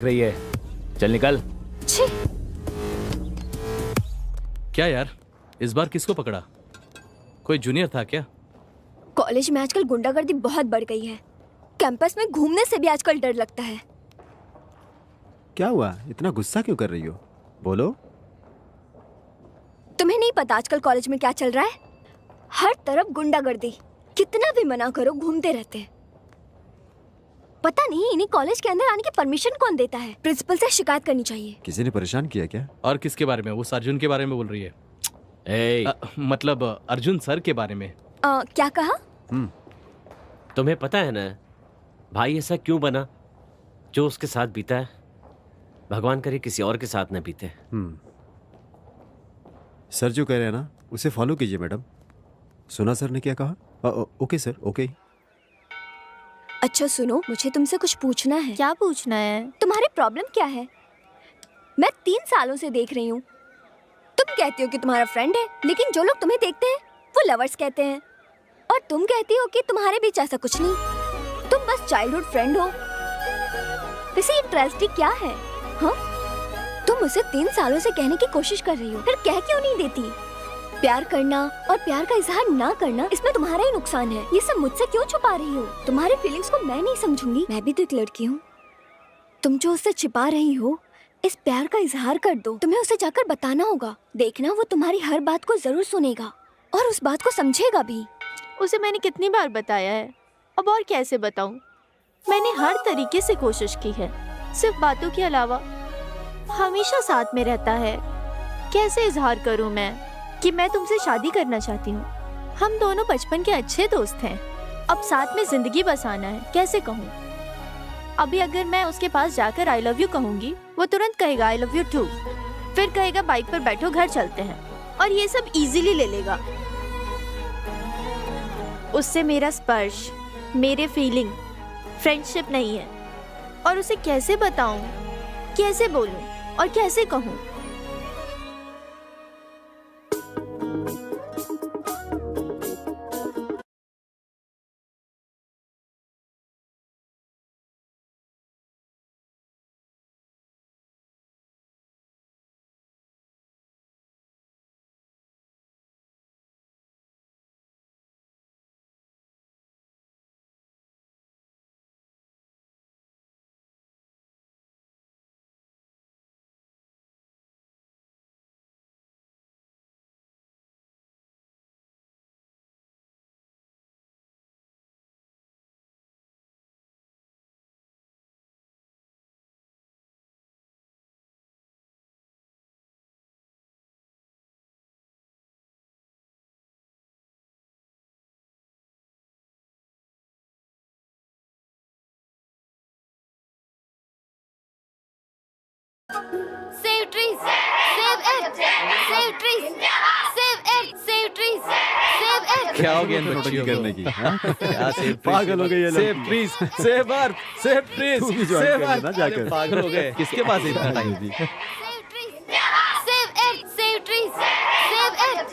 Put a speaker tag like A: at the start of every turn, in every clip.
A: रही है, चल निकल।
B: छी,
C: क्या यार, इस बार किसको पकड़ा? कोई जूनियर था क्या?
B: कॉलेज में आजकल गुंडागर्दी बहुत बढ़ गई है। कैंपस में घूमने से भी आजकल डर लगता है।
D: क्या हुआ? इतना गुस्सा क्यों कर रही हो? बोलो।
B: तुम्हें नहीं पता आजकल कॉलेज में क्या चल रहा है? हर तरफ गुंडागर्दी। कितना भी मना करो घूमते रहते हैं। पता नहीं इन्हें कॉलेज के अंदर आने की परमिशन कौन देता है। प्रिंसिपल से शिकायत करनी चाहिए।
D: किसी ने परेशान किया क्या?
C: और किसके बारे में? वो अर्जुन के बारे में बोल रही है।
A: ए,
C: मतलब अर्जुन सर के बारे में।
B: क्या कहा?
E: तुम्हें पता है ना भाई ऐसा क्यों बना? जो उसके साथ बीता है भगवान करे किसी और के साथ न बीते।
D: सर जो कह रहे हैं ना उसे फॉलो कीजिए मैडम। सुना सर ने क्या कहा? Okay sir, okay.
B: अच्छा सुनो, मुझे तुमसे कुछ पूछना है।
F: क्या पूछना है?
B: तुम्हारी प्रॉब्लम क्या है? मैं 3 सालों से देख रही हूँ। तुम कहती हो कि तुम्हारा फ्रेंड है, लेकिन जो लोग तुम्हें देखते हैं वो लवर्स कहते हैं। और तुम कहती हो कि तुम्हारे बीच ऐसा कुछ नहीं, तुम बस चाइल्डहुड फ्रेंड हो। वैसे ये ट्रेजेडी क्या है? हाँ, तुम उसे 3 सालों से कहने की कोशिश कर रही हो, फिर कह क्यों नहीं देती? प्यार करना और प्यार का इजहार ना करना, इसमें तुम्हारा ही नुकसान है। ये सब मुझसे क्यों छुपा रही हो? तुम्हारे फीलिंग्स को मैं नहीं समझूंगी। मैं भी तो एक लड़की हूँ। तुम जो उससे छिपा रही हो, इस प्यार का इजहार कर दो। तुम्हें उसे जाकर बताना होगा। देखना वो तुम्हारी हर बात को जरूर सुनेगा और उस बात को समझेगा भी।
F: उसे मैंने कितनी बार बताया है, अब और कैसे बताऊं? मैंने हर तरीके से कोशिश की है, सिर्फ बातों के अलावा। हमेशा साथ में रहता है। कैसे इजहार करूं मैं कि मैं तुमसे शादी करना चाहती हूँ? हम दोनों बचपन के अच्छे दोस्त हैं, अब साथ में जिंदगी बसाना है। कैसे कहूँ? अभी अगर मैं उसके पास जाकर आई लव यू कहूंगी, वो तुरंत कहेगा आई लव यू टू। फिर कहेगा बाइक पर बैठो घर चलते हैं, और ये सब इजीली ले लेगा। उससे मेरा स्पर्श, मेरे फीलिंग, फ्रेंडशिप नहीं है। और उसे कैसे बताऊं, कैसे बोलूं और कैसे कहूं?
B: Save trees, save it, save trees, save it, save trees, save it.
C: क्या हो गया इन
D: नोटंकी
C: बच्चियों
D: करने
C: को?
D: की, हाँ?
C: क्या सेव
D: पागल हो गई ये
C: सेव
D: लड़की।
C: Trees, save earth, save trees,
D: तू भी ज्वाइन
C: सेव
D: कर लेना
C: अर्थ।
D: जाकर।
C: अरे पागल हो गए, किसके पास है इतना time?
B: Save trees, save it, save trees, save it.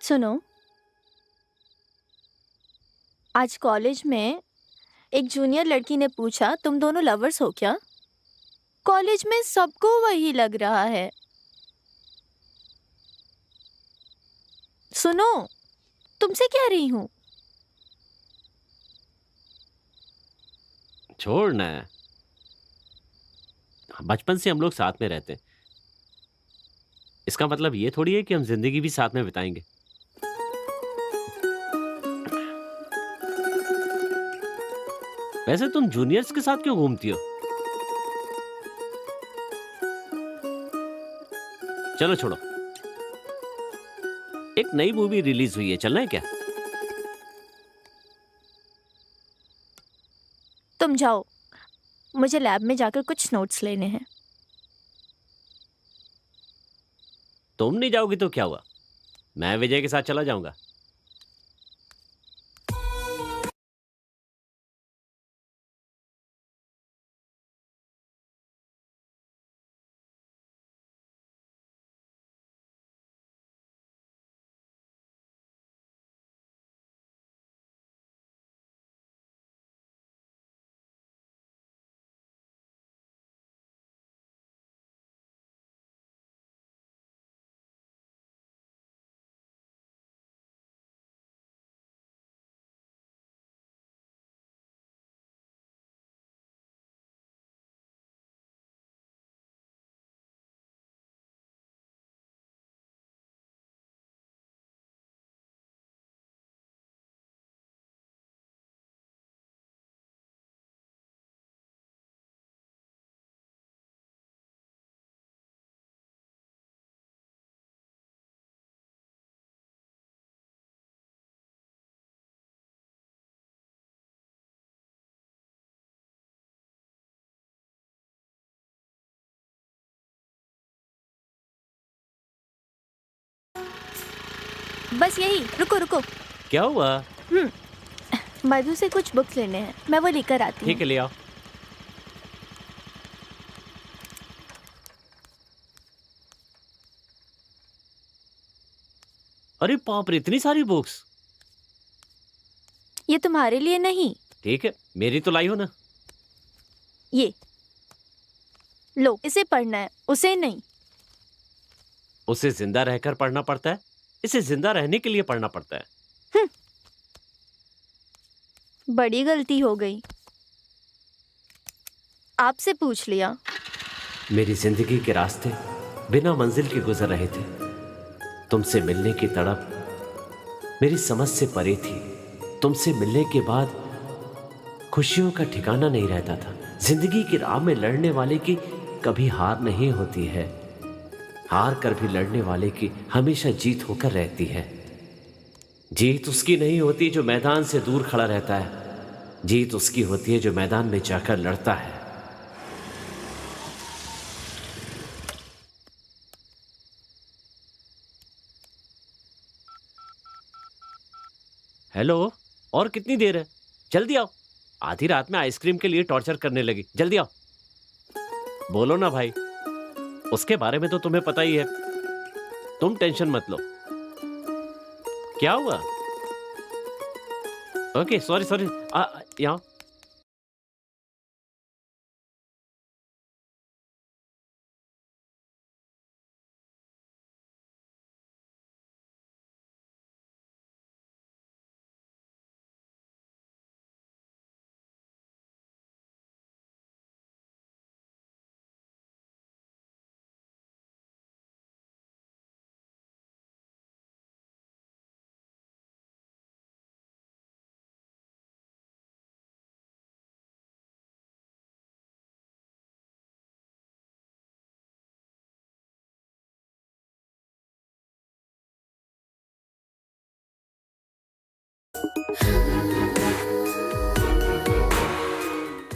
F: सुनो, आज कॉलेज में एक जूनियर लड़की ने पूछा तुम दोनों लवर्स हो क्या? कॉलेज में सबको वही लग रहा है। सुनो, तुमसे कह रही हूँ।
E: छोड़ ना, बचपन से हम लोग साथ में रहते हैं। इसका मतलब ये थोड़ी है कि हम जिंदगी भी साथ में बिताएंगे। वैसे तुम जूनियर्स के साथ क्यों घूमती हो? चलो छोड़ो, एक नई मूवी रिलीज हुई है, चलना है क्या?
F: तुम जाओ, मुझे लैब में जाकर कुछ नोट्स लेने हैं।
E: तुम नहीं जाओगी तो क्या हुआ, मैं विजय के साथ चला जाऊंगा।
F: बस यही, रुको रुको।
E: क्या हुआ?
F: मधु से कुछ बुक्स लेने हैं, मैं वो लेकर आती हूँ।
E: ठीक है, ले आओ। अरे बाप रे, इतनी सारी बुक्स।
F: ये तुम्हारे लिए नहीं,
E: ठीक है, मेरी तो लाई हो ना।
F: ये लो, इसे पढ़ना है, उसे नहीं।
E: उसे जिंदा रहकर पढ़ना पड़ता है, इसे जिंदा रहने के लिए पढ़ना पड़ता है।
F: बड़ी गलती हो गई, आपसे पूछ लिया।
E: मेरी जिंदगी के रास्ते बिना मंजिल के गुजर रहे थे। तुमसे मिलने की तड़प मेरी समझ से परे थी। तुमसे मिलने के बाद खुशियों का ठिकाना नहीं रहता था। जिंदगी की राह में लड़ने वाले की कभी हार नहीं होती है, हार कर भी लड़ने वाले की हमेशा जीत होकर रहती है। जीत उसकी नहीं होती जो मैदान से दूर खड़ा रहता है, जीत उसकी होती है जो मैदान में जाकर लड़ता है। हेलो, और कितनी देर है? जल्दी आओ, आधी रात में आइसक्रीम के लिए टॉर्चर करने लगी। जल्दी आओ, बोलो ना भाई, उसके बारे में तो तुम्हें पता ही है। तुम टेंशन मत लो। क्या हुआ? ओके, सॉरी सॉरी, यहाँ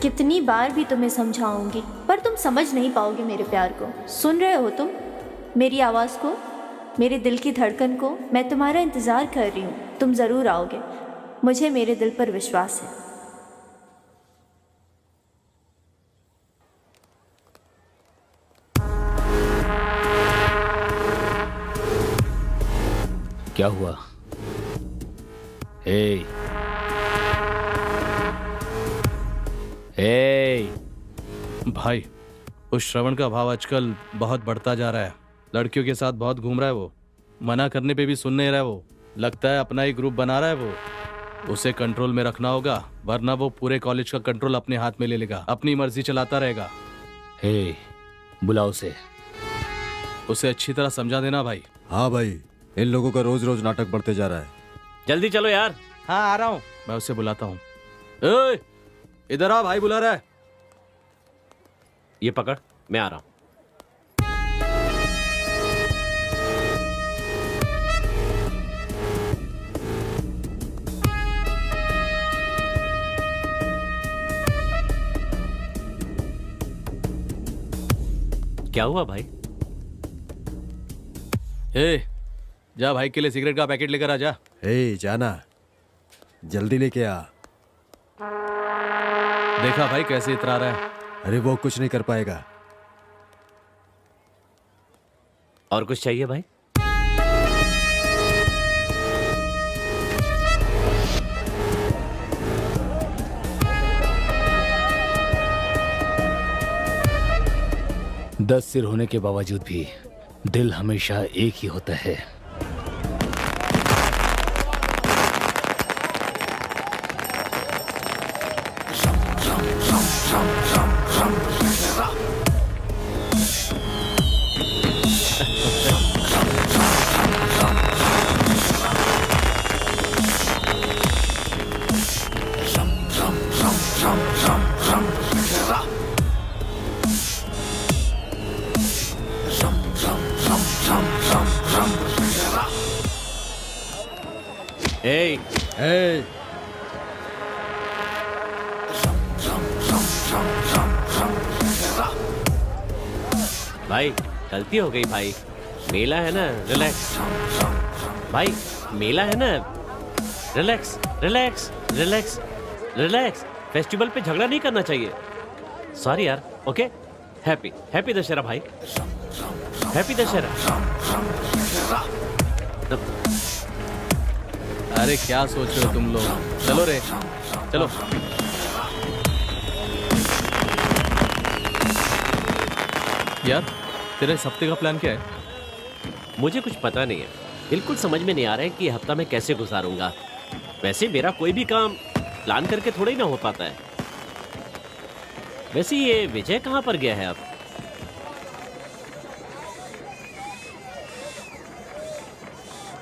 F: कितनी बार भी तुम्हें समझाऊंगी, पर तुम समझ नहीं पाओगे मेरे प्यार को। सुन रहे हो तुम मेरी आवाज़ को, मेरे दिल की धड़कन को? मैं तुम्हारा इंतज़ार कर रही हूँ, तुम ज़रूर आओगे, मुझे मेरे दिल पर विश्वास है।
A: क्या हुआ? ए, ए,
C: भाई उस श्रवण का भाव आजकल बहुत बढ़ता जा रहा है। लड़कियों के साथ बहुत घूम रहा है वो। मना करने पे भी सुन नहीं रहा है वो। लगता है अपना ही ग्रुप बना रहा है वो। उसे कंट्रोल में रखना होगा, वरना वो पूरे कॉलेज का कंट्रोल अपने हाथ में ले लेगा, अपनी मर्जी चलाता रहेगा।
A: ए, बुलाओ उसे।
C: उसे अच्छी तरह समझा देना भाई।
D: हाँ भाई, इन लोगों का रोज रोज नाटक बढ़ते जा रहा है।
E: जल्दी चलो यार।
C: हाँ आ रहा हूँ, मैं उसे बुलाता हूँ। ए, इधर आ, भाई बुला रहा है।
E: ये पकड़, मैं आ रहा हूं। क्या हुआ भाई?
C: ए, जा भाई के लिए सिगरेट का पैकेट लेकर आ जा।
D: हे जाना, जल्दी लेके आ।
C: देखा भाई कैसे इतरा रहा है।
D: अरे वो कुछ नहीं कर पाएगा।
E: और कुछ चाहिए भाई?
A: दस सिर होने के बावजूद भी दिल हमेशा एक ही होता है।
E: ए,
D: हे
E: भाई गलती हो गई भाई। मेला है ना, रिलैक्स। भाई मेला है ना, relax relax relax relax. Festival पे झगड़ा नहीं करना चाहिए। सॉरी यार। ओके, हैप्पी हैप्पी दशहरा भाई। हैप्पी दशहरा।
C: अरे क्या सोच रहे हो तुम लोग? चलो रे, चलो। यार तेरे इस हफ्ते का प्लान क्या है?
E: मुझे कुछ पता नहीं है, बिल्कुल समझ में नहीं आ रहा है कि ये हफ्ता मैं कैसे गुजारूंगा। वैसे मेरा कोई भी काम प्लान करके थोड़ा ही ना हो पाता है। वैसे ये विजय कहाँ पर गया है अब?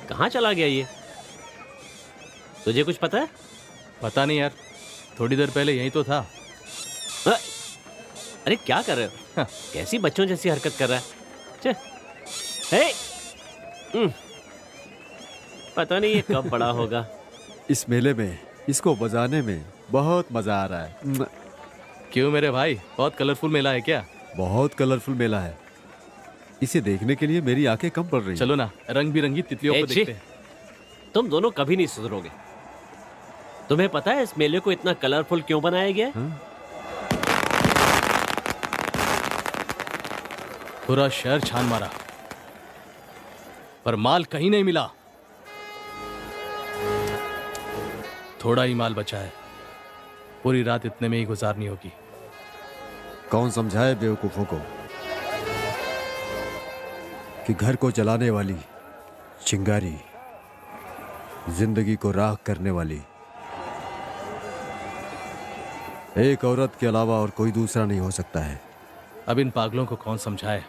E: कहाँ चला गया ये? तुझे कुछ पता है?
C: पता नहीं यार, थोड़ी देर पहले यही तो था।
E: अ- अरे क्या कर रहे हो? कैसी बच्चों जैसी हरकत कर रहा है? चे, हे, पता नहीं ये कब बड़ा होगा।
D: इस मेले में इसको बजाने में बहुत मजा आ रहा है।
C: क्यों मेरे भाई, बहुत कलरफुल मेला है क्या?
D: बहुत कलरफुल मेला है। इसे देखने के लिए मेरी आंखें कम पड़ रही हैं।
C: चलो ना, रंग बिरंगी तितलियों
E: ए,
C: को
E: छी।
C: देखते हैं।
E: तुम दोनों कभी नहीं सुधरोगे। तुम्हें पता है इस मेले को इतना कलरफुल क्यों बनाया गया है?
D: हाँ?
C: पूरा शहर छान मारा, पर माल कहीं नहीं मिला। थोड़ा ही माल बचा है। पूरी रात इतने में ही गुजारनी होगी।
D: कौन समझाए बेवकूफों को कि घर को जलाने वाली चिंगारी जिंदगी को राख करने वाली एक औरत के अलावा और कोई दूसरा नहीं हो सकता है।
C: अब इन पागलों को कौन समझाए?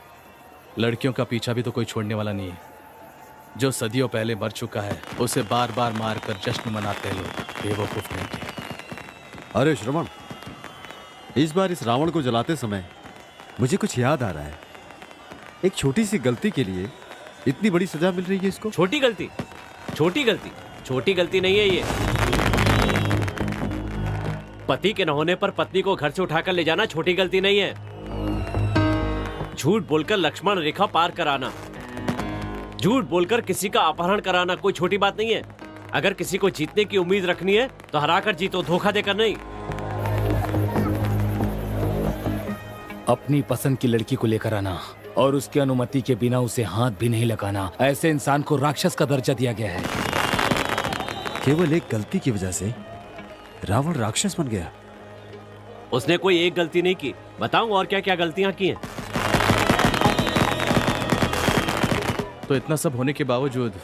C: लड़कियों का पीछा भी तो कोई छोड़ने वाला नहीं है। जो सदियों पहले मर चुका है उसे बार बार मार कर जश्न मनाते हैं लोग। बेवकूफ नहीं थे।
D: अरे श्रवण, इस बार इस रावण को जलाते समय मुझे कुछ याद आ रहा है। एक छोटी सी गलती के लिए इतनी बड़ी सजा मिल रही है इसको।
E: छोटी गलती? छोटी गलती? छोटी गलती नहीं है ये। पति के न होने पर पत्नी को घर से उठाकर ले जाना छोटी गलती नहीं है। झूठ बोलकर लक्ष्मण रेखा पार कराना, झूठ बोलकर किसी का अपहरण कराना कोई छोटी बात नहीं है। अगर किसी को जीतने की उम्मीद रखनी है तो हराकर जीतो, धोखा देकर नहीं।
A: अपनी पसंद की लड़की को लेकर आना और उसकी अनुमति के बिना उसे हाथ भी नहीं लगाना। ऐसे इंसान को राक्षस का दर्जा दिया गया है।
D: केवल एक गलती की वजह से रावण राक्षस बन गया।
E: उसने कोई एक गलती नहीं की। बताऊं और क्या क्या गलतियां की हैं?
C: तो इतना सब होने के बावजूद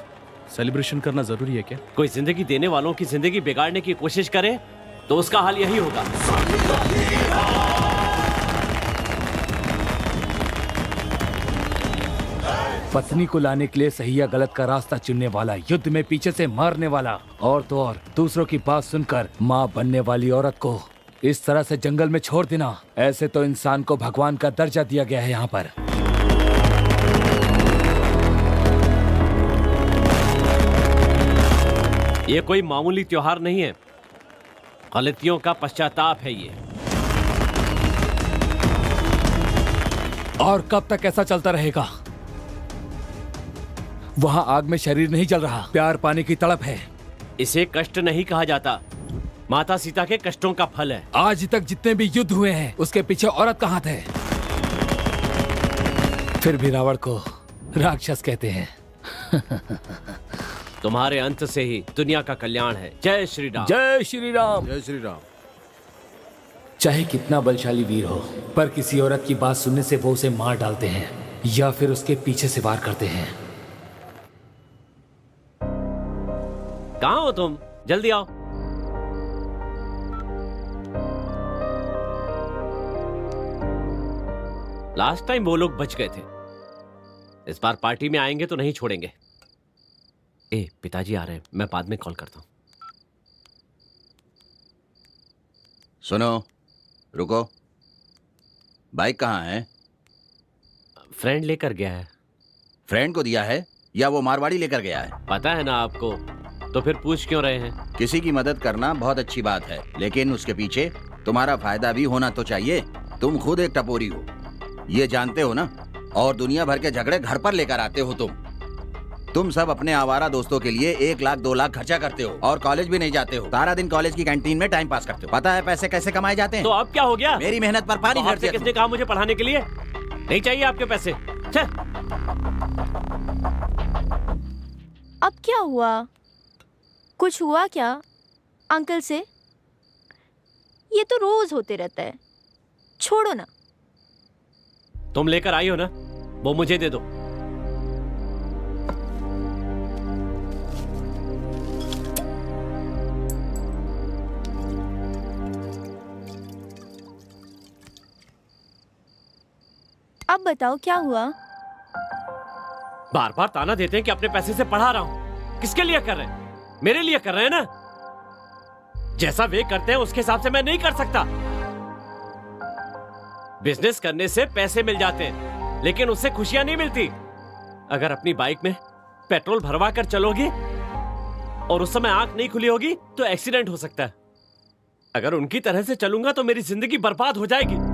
C: सेलिब्रेशन करना जरूरी है क्या?
E: कोई जिंदगी देने वालों की जिंदगी बिगाड़ने की कोशिश करे तो उसका हाल यही होगा।
A: पत्नी को लाने के लिए सही या गलत का रास्ता चुनने वाला, युद्ध में पीछे से मारने वाला, और तो और दूसरों की बात सुनकर माँ बनने वाली औरत को इस तरह से जंगल में छोड़ देना, ऐसे तो इंसान को भगवान का दर्जा दिया गया है यहाँ पर।
E: ये कोई मामूली त्योहार नहीं है, गलतियों का पश्चाताप है ये।
A: और कब तक ऐसा चलता रहेगा? वहाँ आग में शरीर नहीं जल रहा, प्यार पाने की तड़प है।
E: इसे कष्ट नहीं कहा जाता, माता सीता के कष्टों का फल है।
A: आज तक जितने भी युद्ध हुए हैं उसके पीछे औरत का हाथ है। फिर भी रावण को राक्षस कहते हैं।
E: तुम्हारे अंत से ही दुनिया का कल्याण है। जय श्री राम।
A: जय श्री राम।
D: जय श्री राम।
A: चाहे कितना बलशाली वीर हो, पर किसी औरत की बात सुनने से वो उसे मार डालते हैं या फिर उसके पीछे से वार करते हैं।
E: कहाँ हो तुम? जल्दी आओ। लास्ट टाइम वो लोग बच गए थे, इस बार पार्टी में आएंगे तो नहीं छोड़ेंगे। पिताजी आ रहे हैं, मैं बाद में कॉल करता हूं।
G: सुनो, रुको। बाइक कहाँ है?
E: फ्रेंड लेकर गया है।
G: फ्रेंड को दिया है या वो मारवाड़ी लेकर गया है?
E: पता है ना आपको, तो फिर पूछ क्यों रहे हैं?
G: किसी की मदद करना बहुत अच्छी बात है, लेकिन उसके पीछे तुम्हारा फायदा भी होना तो चाहिए। तुम खुद एक टपोरी हो, ये जानते हो ना, और दुनिया भर के झगड़े घर पर लेकर आते हो। तुम सब अपने आवारा दोस्तों के लिए 1 लाख 2 लाख खर्चा करते हो और कॉलेज भी नहीं जाते हो। सारा दिन कॉलेज की कैंटीन में टाइम पास करते हो। पता है पैसे कैसे कमाए जाते हैं?
E: तो अब क्या हो गया?
G: मेरी मेहनत पर पानी
E: तो
G: फेर
E: आपसे
G: दिया
E: किसने कहा मुझे पढ़ाने के लिए? नहीं चाहिए आपके पैसे।
F: अब क्या हुआ? कुछ हुआ क्या अंकल से? ये तो रोज होते रहता है, छोड़ो ना।
E: तुम लेकर आई हो ना, वो मुझे दे दो।
F: अब बताओ क्या हुआ?
E: बार बार ताना देते हैं कि अपने पैसे से पढ़ा रहा हूं। किसके लिए कर रहे हैं? मेरे लिए कर रहे हैं ना। जैसा वे करते हैं उसके हिसाब से मैं नहीं कर सकता। बिजनेस करने से पैसे मिल जाते हैं, लेकिन उससे खुशियां नहीं मिलती। अगर अपनी बाइक में पेट्रोल भरवा कर चलोगे और उस समय आंख नहीं खुली होगी तो एक्सीडेंट हो सकता है। अगर उनकी तरह से चलूंगा तो मेरी जिंदगी बर्बाद हो जाएगी।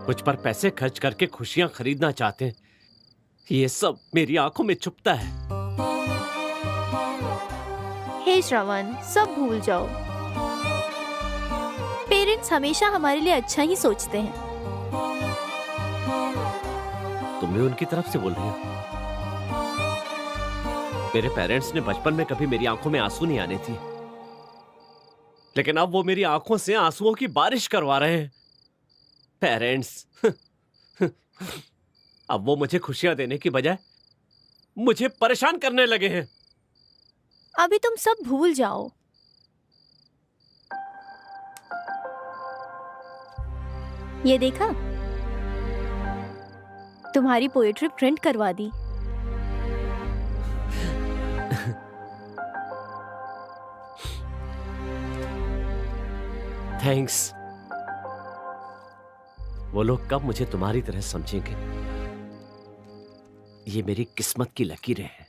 E: कुछ पर पैसे खर्च करके खुशियां खरीदना चाहते हैं, ये सब मेरी आंखों में छुपता है।
F: हे श्रवण, सब भूल जाओ। पेरेंट्स हमेशा हमारे लिए अच्छा ही सोचते हैं।
E: तुम भी उनकी तरफ से बोल रही हो? मेरे पेरेंट्स ने बचपन में कभी मेरी आंखों में आंसू नहीं आने दिए, लेकिन अब वो मेरी आंखों से आंसुओं की बारिश करवा रहे हैं। पेरेंट्स अब वो मुझे खुशियां देने की बजाय मुझे परेशान करने लगे हैं।
F: अभी तुम सब भूल जाओ। ये देखा, तुम्हारी पोएट्री प्रिंट करवा दी।
E: थैंक्स। वो लोग कब मुझे तुम्हारी तरह समझेंगे? ये मेरी किस्मत की लकीरें हैं।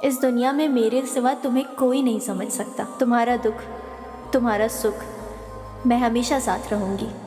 F: इस दुनिया में मेरे सिवा तुम्हें कोई नहीं समझ सकता। तुम्हारा दुख, तुम्हारा सुख, मैं हमेशा साथ रहूंगी।